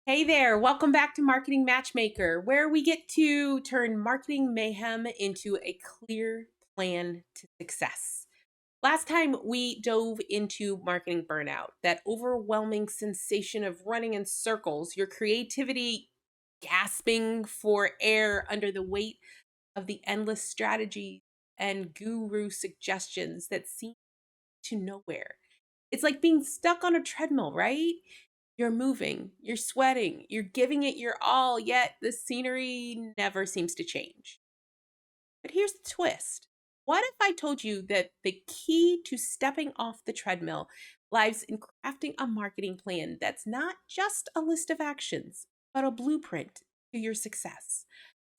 Hey there, welcome back to Marketing Matchmaker, where we get to turn marketing mayhem into a clear plan to success. Last time we dove into marketing burnout, that overwhelming sensation of running in circles, your creativity gasping for air under the weight of the endless strategies and guru suggestions that seem to nowhere. It's like being stuck on a treadmill, right? You're moving, you're sweating, you're giving it your all, yet the scenery never seems to change. But here's the twist. What if I told you that the key to stepping off the treadmill lies in crafting a marketing plan that's not just a list of actions, but a blueprint to your success?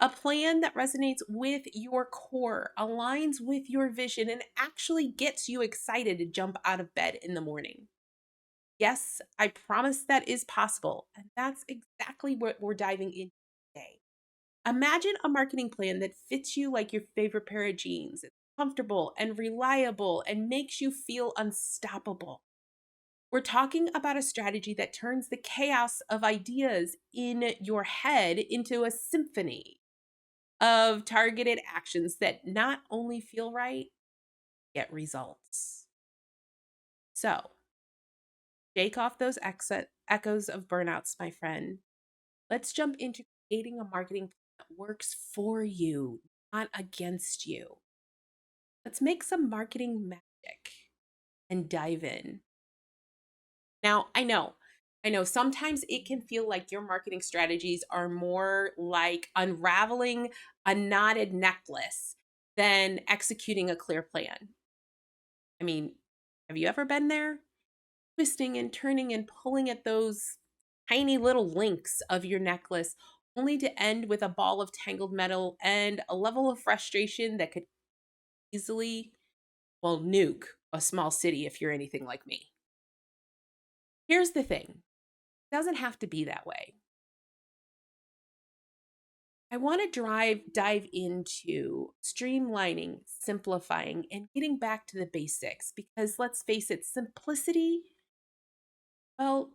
A plan that resonates with your core, aligns with your vision, and actually gets you excited to jump out of bed in the morning. Yes, I promise that is possible. And that's exactly what we're diving into today. Imagine a marketing plan that fits you like your favorite pair of jeans. It's comfortable and reliable and makes you feel unstoppable. We're talking about a strategy that turns the chaos of ideas in your head into a symphony of targeted actions that not only feel right, get results. So, shake off those echoes of burnouts, my friend. Let's jump into creating a marketing plan that works for you, not against you. Let's make some marketing magic and dive in. Now, I know sometimes it can feel like your marketing strategies are more like unraveling a knotted necklace than executing a clear plan. I mean, have you ever been there? Twisting and turning and pulling at those tiny little links of your necklace, only to end with a ball of tangled metal and a level of frustration that could easily, well, nuke a small city if you're anything like me. Here's the thing, it doesn't have to be that way. I want to dive into streamlining, simplifying, and getting back to the basics because let's face it, simplicity, well,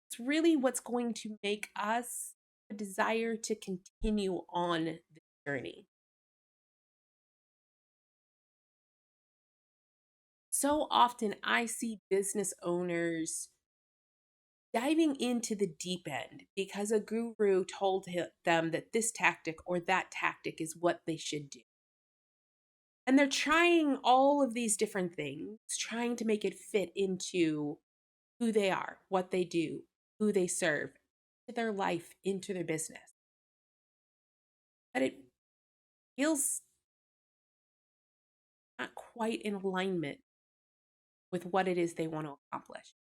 it's really what's going to make us a desire to continue on the journey. So often I see business owners diving into the deep end because a guru told them that this tactic or that tactic is what they should do. And they're trying all of these different things, trying to make it fit into who they are, what they do, who they serve, into their life, into their business. But it feels not quite in alignment with what it is they want to accomplish.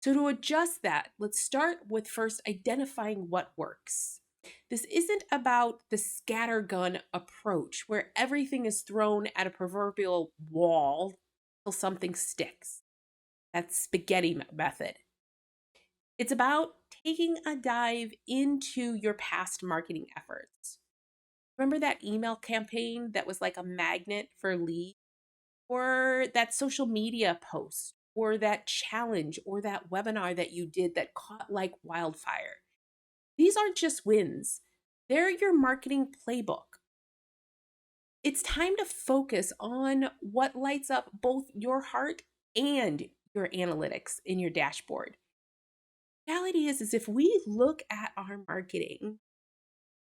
So, to adjust that, let's start with first identifying what works. This isn't about the scattergun approach where everything is thrown at a proverbial wall till something sticks. That's spaghetti method. It's about taking a dive into your past marketing efforts. Remember that email campaign that was like a magnet for leads? Or that social media post, or that challenge, or that webinar that you did that caught like wildfire. These aren't just wins, they're your marketing playbook. It's time to focus on what lights up both your heart and your analytics in your dashboard. Reality is if we look at our marketing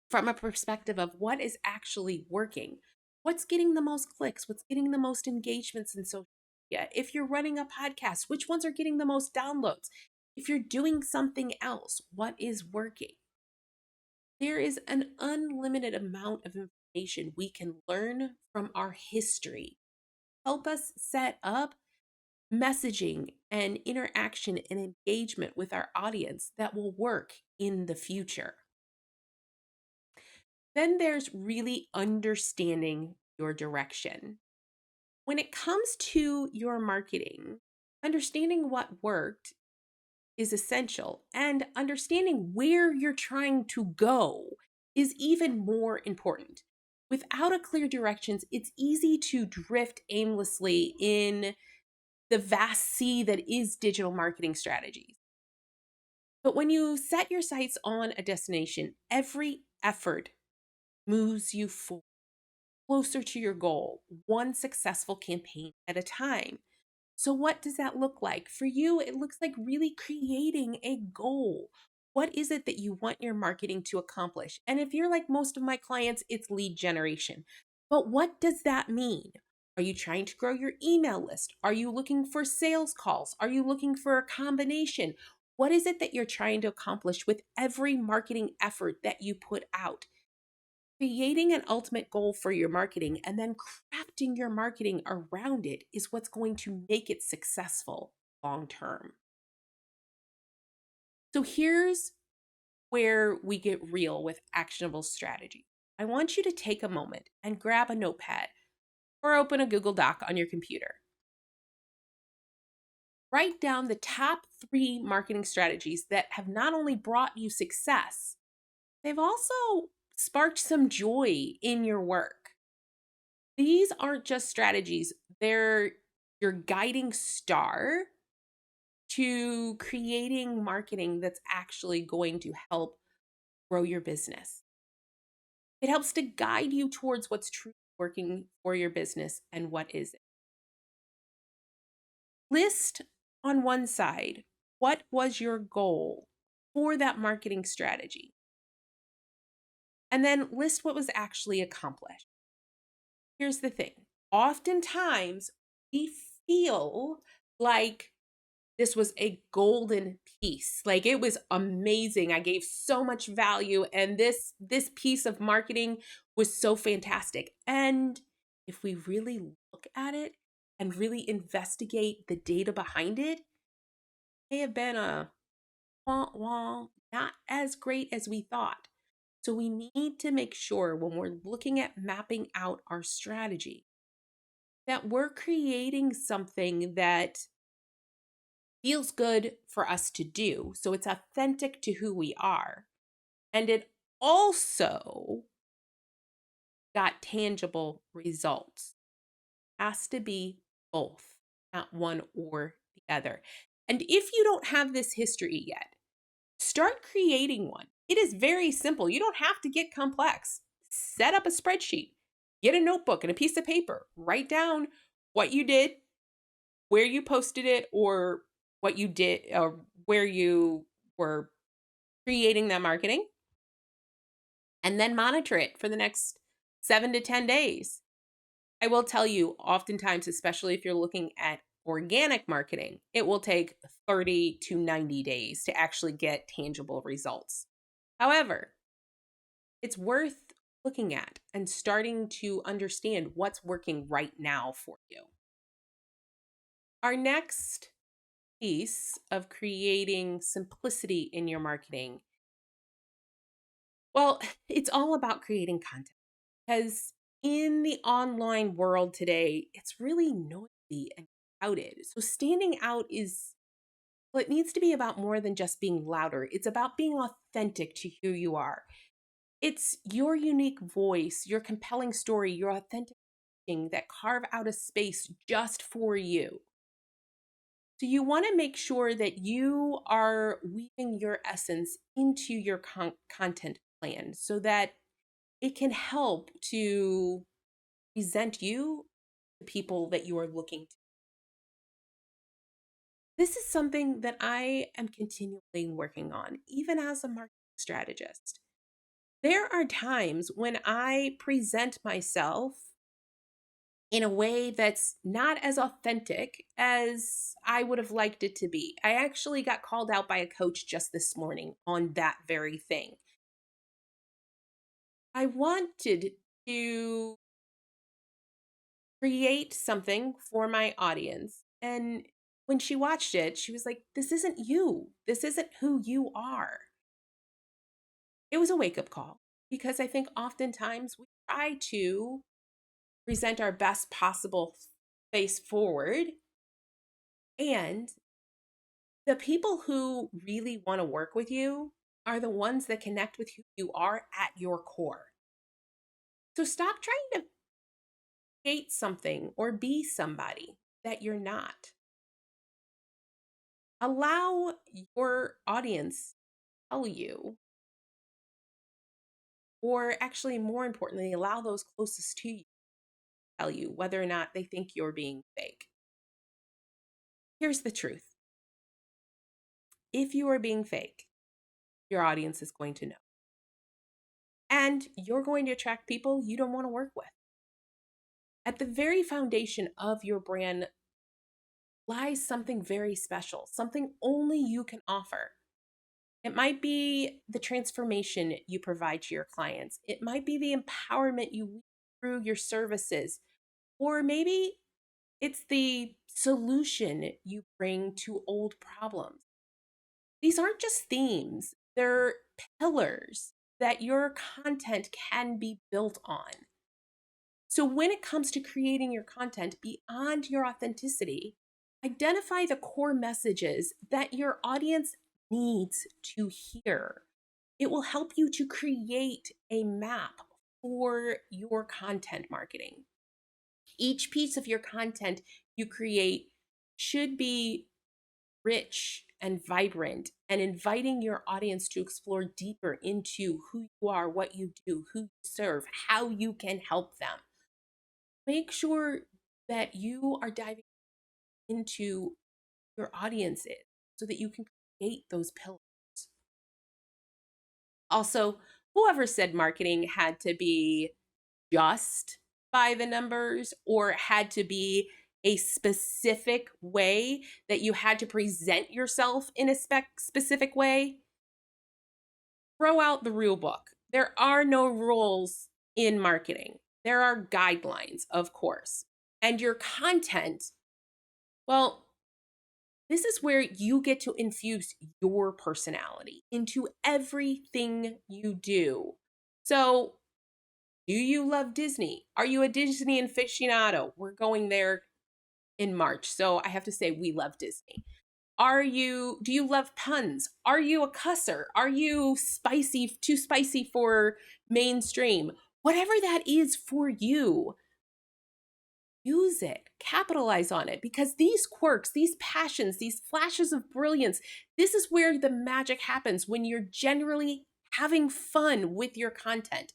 from a perspective of what is actually working, what's getting the most clicks, what's getting the most engagements in social media. If you're running a podcast, which ones are getting the most downloads? If you're doing something else, what is working? There is an unlimited amount of information we can learn from our history. Help us set up messaging and interaction and engagement with our audience that will work in the future. Then there's really understanding your direction. When it comes to your marketing, understanding what worked is essential, and understanding where you're trying to go is even more important. Without a clear directions, it's easy to drift aimlessly in the vast sea that is digital marketing strategies. But when you set your sights on a destination, every effort moves you closer to your goal, one successful campaign at a time. So, what does that look like? For you, it looks like really creating a goal. What is it that you want your marketing to accomplish? And if you're like most of my clients, it's lead generation. But what does that mean? Are you trying to grow your email list? Are you looking for sales calls? Are you looking for a combination? What is it that you're trying to accomplish with every marketing effort that you put out? Creating an ultimate goal for your marketing and then crafting your marketing around it is what's going to make it successful long term. So here's where we get real with actionable strategy. I want you to take a moment and grab a notepad or open a Google Doc on your computer. Write down the top 3 marketing strategies that have not only brought you success, they've also sparked some joy in your work. These aren't just strategies, they're your guiding star to creating marketing that's actually going to help grow your business. It helps to guide you towards what's truly working for your business and what isn't. List on one side what was your goal for that marketing strategy, and then list what was actually accomplished. Here's the thing, oftentimes we feel like this was a golden piece. Like it was amazing. I gave so much value and this piece of marketing was so fantastic. And if we really look at it and really investigate the data behind it, it may have been a wah wah, not as great as we thought. So we need to make sure when we're looking at mapping out our strategy that we're creating something that feels good for us to do. So it's authentic to who we are. And it also got tangible results. Has to be both, not one or the other. And if you don't have this history yet, start creating one. It is very simple. You don't have to get complex. Set up a spreadsheet, get a notebook and a piece of paper, write down what you did, where you posted it, or what you did, or where you were creating that marketing, and then monitor it for the next 7 to 10 days. I will tell you, oftentimes, especially if you're looking at organic marketing, it will take 30 to 90 days to actually get tangible results. However, it's worth looking at and starting to understand what's working right now for you. Our next piece of creating simplicity in your marketing, well, it's all about creating content, because in the online world today, it's really noisy and crowded. So standing out is, well, it needs to be about more than just being louder. It's about being authentic to who you are. It's your unique voice, your compelling story, your authentic thing that carve out a space just for you. So you want to make sure that you are weaving your essence into your content plan so that it can help to present you to people that you are looking to. This is something that I am continually working on, even as a marketing strategist. There are times when I present myself in a way that's not as authentic as I would have liked it to be. I actually got called out by a coach just this morning on that very thing. I wanted to create something for my audience. And when she watched it, she was like, this isn't you. This isn't who you are. It was a wake up call because I think oftentimes we try to present our best possible face forward. And the people who really want to work with you are the ones that connect with who you are at your core. So stop trying to create something or be somebody that you're not. Allow your audience to tell you, or actually more importantly, allow those closest to you tell you whether or not they think you're being fake. Here's the truth. If you are being fake, your audience is going to know. And you're going to attract people you don't want to work with. At the very foundation of your brand lies something very special, something only you can offer. It might be the transformation you provide to your clients. It might be the empowerment you weave through your services, or maybe it's the solution you bring to old problems. These aren't just themes, they're pillars that your content can be built on. So when it comes to creating your content beyond your authenticity, identify the core messages that your audience needs to hear. It will help you to create a map for your content marketing. Each piece of your content you create should be rich and vibrant and inviting your audience to explore deeper into who you are, what you do, who you serve, how you can help them. Make sure that you are diving into your audiences so that you can create those pillars. Also, whoever said marketing had to be just by the numbers or had to be a specific way that you had to present yourself in a specific way, throw out the rule book. There are no rules in marketing. There are guidelines, of course. And your content, well, this is where you get to infuse your personality into everything you do. So, do you love Disney? Are you a Disney aficionado? We're going there in March. So I have to say we love Disney. Do you love puns? Are you a cusser? Are you too spicy for mainstream? Whatever that is for you, use it, capitalize on it, because these quirks, these passions, these flashes of brilliance, this is where the magic happens when you're generally having fun with your content.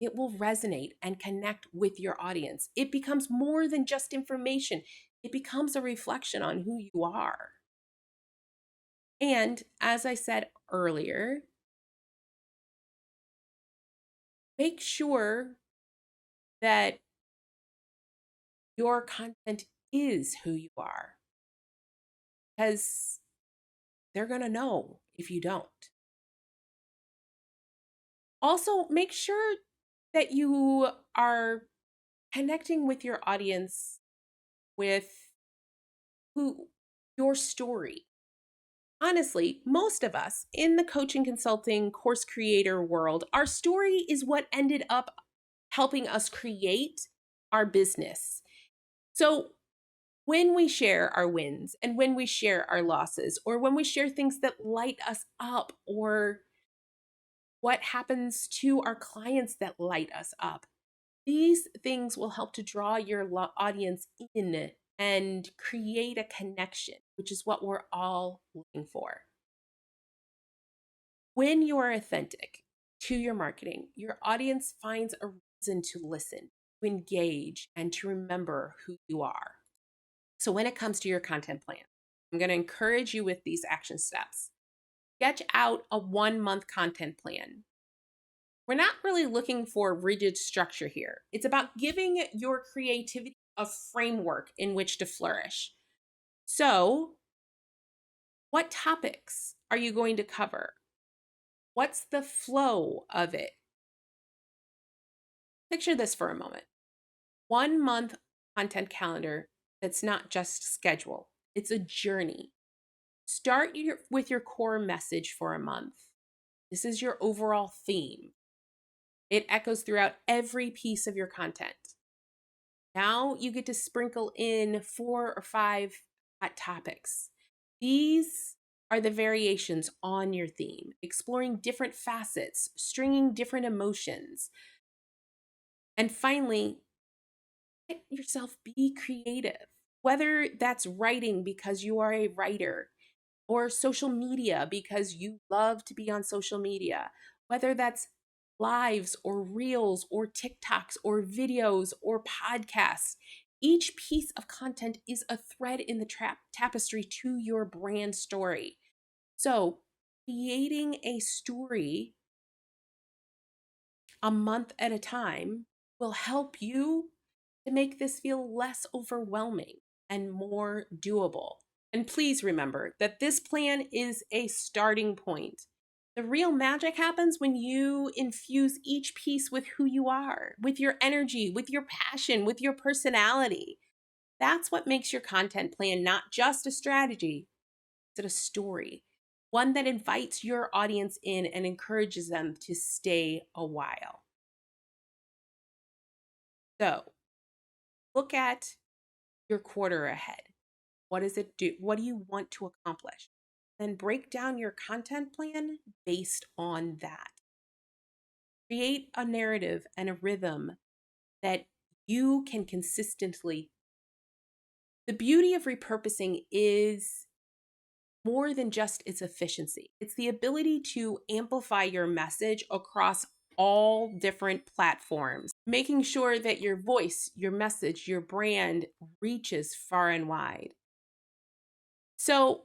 It will resonate and connect with your audience. It becomes more than just information. It becomes a reflection on who you are. And as I said earlier, make sure that your content is who you are, because they're going to know if you don't. Also, make sure that you are connecting with your audience with your story. Honestly, most of us in the coaching, consulting, course creator world, our story is what ended up helping us create our business. So when we share our wins and when we share our losses, or when we share things that light us up, or what happens to our clients that light us up, these things will help to draw your audience in and create a connection, which is what we're all looking for. When you are authentic to your marketing, your audience finds a reason to listen, to engage, and to remember who you are. So when it comes to your content plan, I'm going to encourage you with these action steps. Sketch out a 1-month content plan. We're not really looking for rigid structure here. It's about giving your creativity a framework in which to flourish. So, what topics are you going to cover? What's the flow of it? Picture this for a moment. 1-month content calendar that's not just schedule, it's a journey. Start with your core message for a month. This is your overall theme. It echoes throughout every piece of your content. Now you get to sprinkle in 4 or 5 hot topics. These are the variations on your theme, exploring different facets, stringing different emotions. And finally, let yourself be creative. Whether that's writing because you are a writer, or social media because you love to be on social media, whether that's lives or reels or TikToks or videos or podcasts. Each piece of content is a thread in the tapestry to your brand story. So, creating a story a month at a time will help you to make this feel less overwhelming and more doable. And please remember that this plan is a starting point. The real magic happens when you infuse each piece with who you are, with your energy, with your passion, with your personality. That's what makes your content plan not just a strategy, it's a story, one that invites your audience in and encourages them to stay a while. So, look at your quarter ahead. What does it do? What do you want to accomplish? Then break down your content plan based on that. Create a narrative and a rhythm that you can consistently. The beauty of repurposing is more than just its efficiency. It's the ability to amplify your message across all different platforms, making sure that your voice, your message, your brand reaches far and wide. So,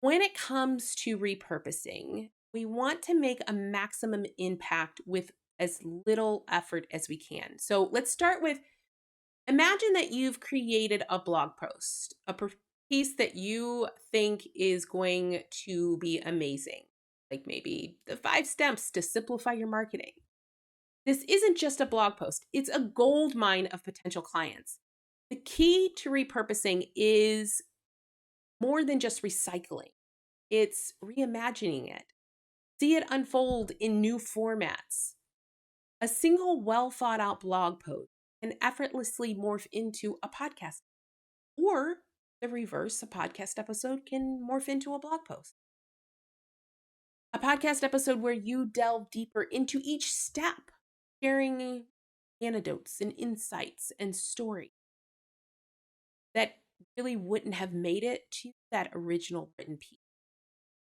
when it comes to repurposing, we want to make a maximum impact with as little effort as we can. So, let's start with imagine that you've created a blog post, piece that you think is going to be amazing, like maybe the 5 steps to simplify your marketing. This isn't just a blog post, it's a gold mine of potential clients. The key to repurposing is more than just recycling, it's reimagining it. See it unfold in new formats. A single well thought out blog post can effortlessly morph into a podcast, or the reverse, a podcast episode can morph into a blog post. A podcast episode where you delve deeper into each step, sharing anecdotes and insights and stories that really wouldn't have made it to that original written piece.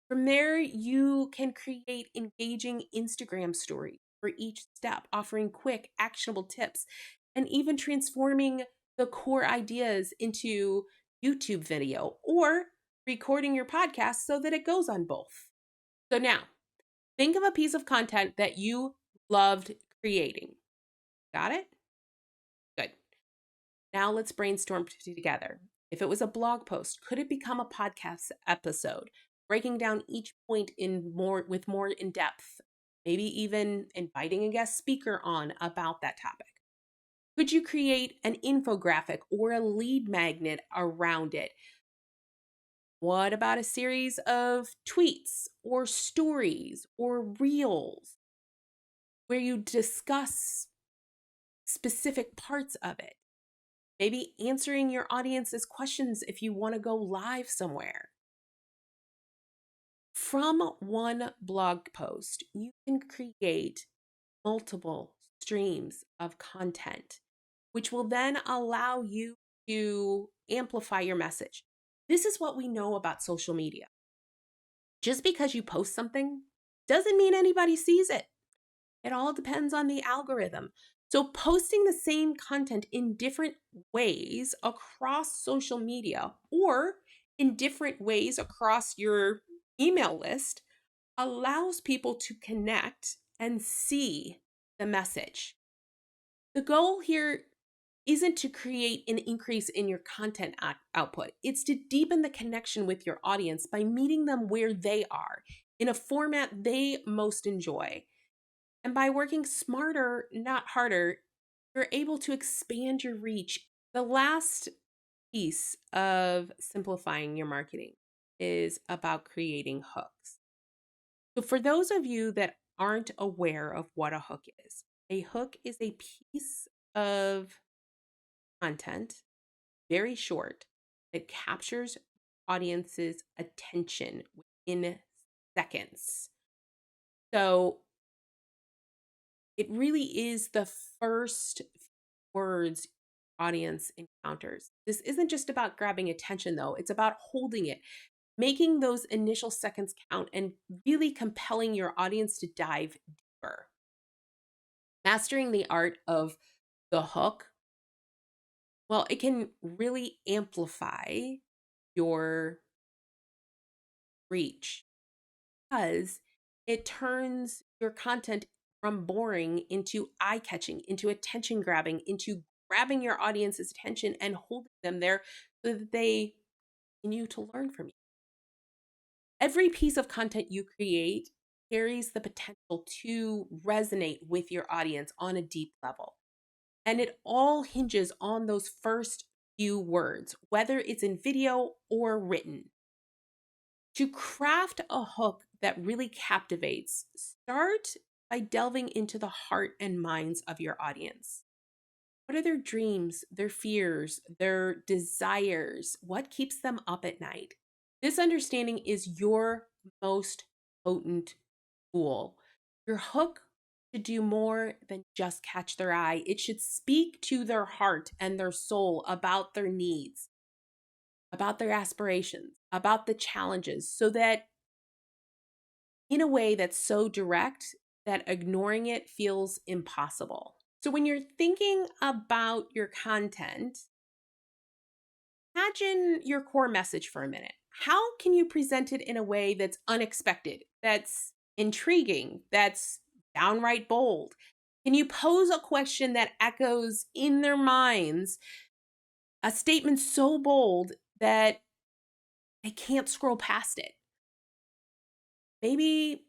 From there, you can create engaging Instagram stories for each step, offering quick, actionable tips, and even transforming the core ideas into YouTube video or recording your podcast so that it goes on both. So now, think of a piece of content that you loved creating. Got it? Good. Now let's brainstorm together. If it was a blog post, could it become a podcast episode, breaking down each point with more in depth, maybe even inviting a guest speaker on about that topic? Could you create an infographic or a lead magnet around it? What about a series of tweets or stories or reels where you discuss specific parts of it? Maybe answering your audience's questions if you want to go live somewhere. From one blog post, you can create multiple streams of content, which will then allow you to amplify your message. This is what we know about social media. Just because you post something doesn't mean anybody sees it. It all depends on the algorithm. So posting the same content in different ways across social media or in different ways across your email list allows people to connect and see the message. The goal here isn't to create an increase in your content output. It's to deepen the connection with your audience by meeting them where they are in a format they most enjoy. And by working smarter, not harder, you're able to expand your reach. The last piece of simplifying your marketing is about creating hooks. So, for those of you that aren't aware of what a hook is a piece of content, very short, that captures audience's attention within seconds. So, it really is the first words audience encounters. This isn't just about grabbing attention though, it's about holding it, making those initial seconds count and really compelling your audience to dive deeper. Mastering the art of the hook, well, it can really amplify your reach because it turns your content from boring into eye-catching, into attention grabbing, into grabbing your audience's attention and holding them there so that they continue to learn from you. Every piece of content you create carries the potential to resonate with your audience on a deep level. And it all hinges on those first few words, whether it's in video or written. To craft a hook that really captivates, start by delving into the heart and minds of your audience. What are their dreams, their fears, their desires? What keeps them up at night? This understanding is your most potent tool. Your hook should do more than just catch their eye. It should speak to their heart and their soul about their needs, about their aspirations, about the challenges, so that in a way that's so direct that ignoring it feels impossible. So when you're thinking about your content, imagine your core message for a minute. How can you present it in a way that's unexpected, that's intriguing, that's downright bold? Can you pose a question that echoes in their minds a statement so bold that they can't scroll past it? Maybe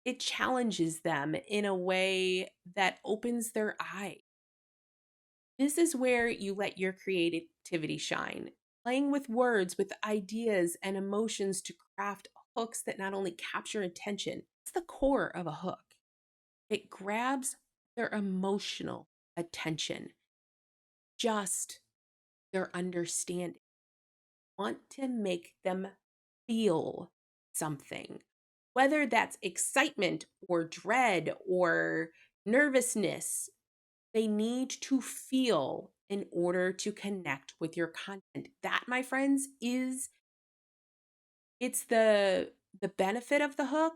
it challenges them in a way that opens their eye. This is where you let your creativity shine, playing with words, with ideas and emotions to craft hooks that not only capture attention, it's the core of a hook. It grabs their emotional attention, just their understanding. Want to make them feel something, whether that's excitement or dread or nervousness. They need to feel in order to connect with your content. That, my friends, it's the benefit of the hook.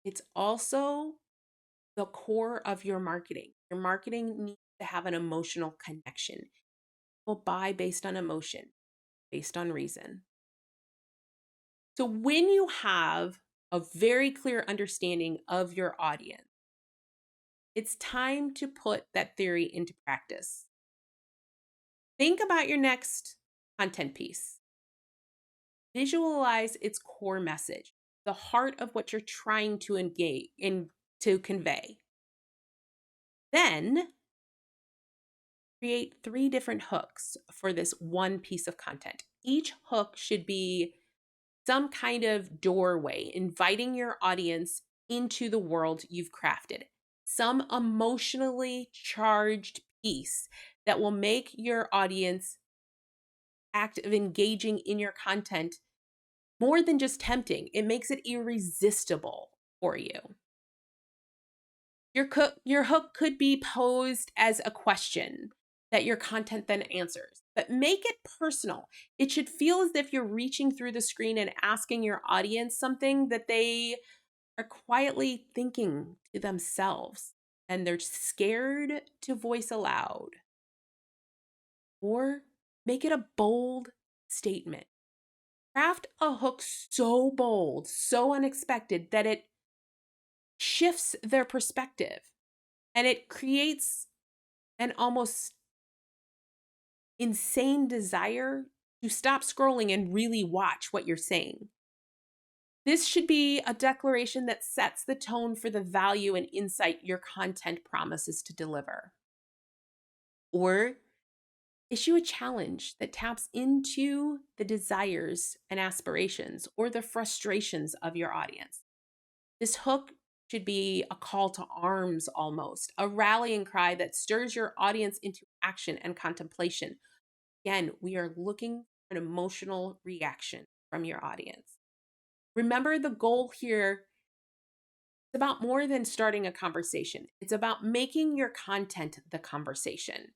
It's also the core of your marketing. Your marketing needs to have an emotional connection. People buy based on emotion, based on reason. So when you have a very clear understanding of your audience, it's time to put that theory into practice. Think about your next content piece. Visualize its core message, the heart of what you're trying to engage in to convey. Then create 3 different hooks for this one piece of content. Each hook should be some kind of doorway, inviting your audience into the world you've crafted. Some emotionally charged piece that will make your audience act of engaging in your content more than just tempting. It makes it irresistible for you. Your hook could be posed as a question that your content then answers, but make it personal. It should feel as if you're reaching through the screen and asking your audience something that they are quietly thinking to themselves and they're scared to voice aloud. Or make it a bold statement. Craft a hook so bold, so unexpected that it shifts their perspective and it creates an almost insane desire to stop scrolling and really watch what you're saying. This should be a declaration that sets the tone for the value and insight your content promises to deliver. Or issue a challenge that taps into the desires and aspirations or the frustrations of your audience. This hook should be a call to arms almost, a rallying cry that stirs your audience into action and contemplation. Again, we are looking for an emotional reaction from your audience. Remember, the goal here is about more than starting a conversation. It's about making your content the conversation.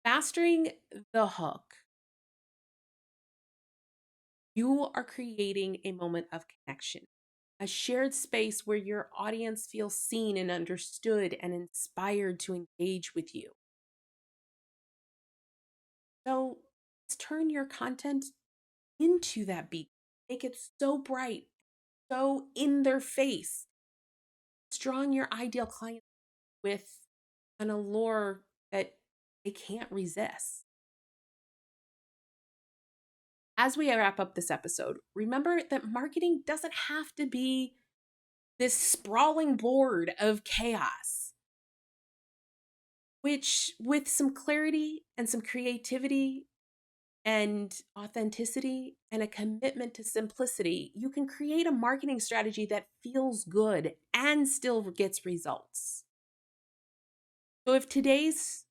Mastering the hook You are creating a moment of connection, a shared space where your audience feels seen and understood and inspired to engage with you. So let's turn your content into that beacon. Make it so bright, so in their face. It's drawing your ideal client with an allure that they can't resist. As we wrap up this episode, remember that marketing doesn't have to be this sprawling board of chaos, which, with some clarity and some creativity and authenticity and a commitment to simplicity, you can create a marketing strategy that feels good and still gets results. So if today's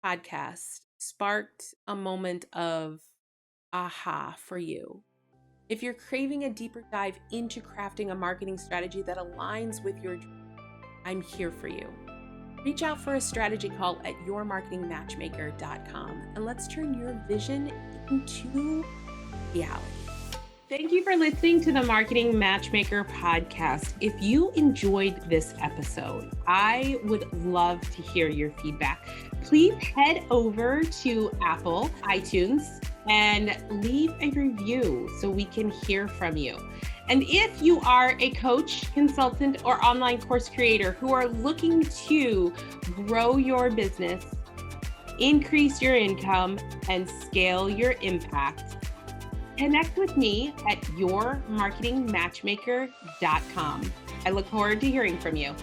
podcast sparked a moment of aha for you, if you're craving a deeper dive into crafting a marketing strategy that aligns with your dream, I'm here for you. Reach out for a strategy call at yourmarketingmatchmaker.com and let's turn your vision into reality. Thank you for listening to the Marketing Matchmaker podcast. If you enjoyed this episode, I would love to hear your feedback. Please head over to Apple, iTunes, and leave a review so we can hear from you. And if you are a coach, consultant, or online course creator who are looking to grow your business, increase your income, and scale your impact, connect with me at yourmarketingmatchmaker.com. I look forward to hearing from you.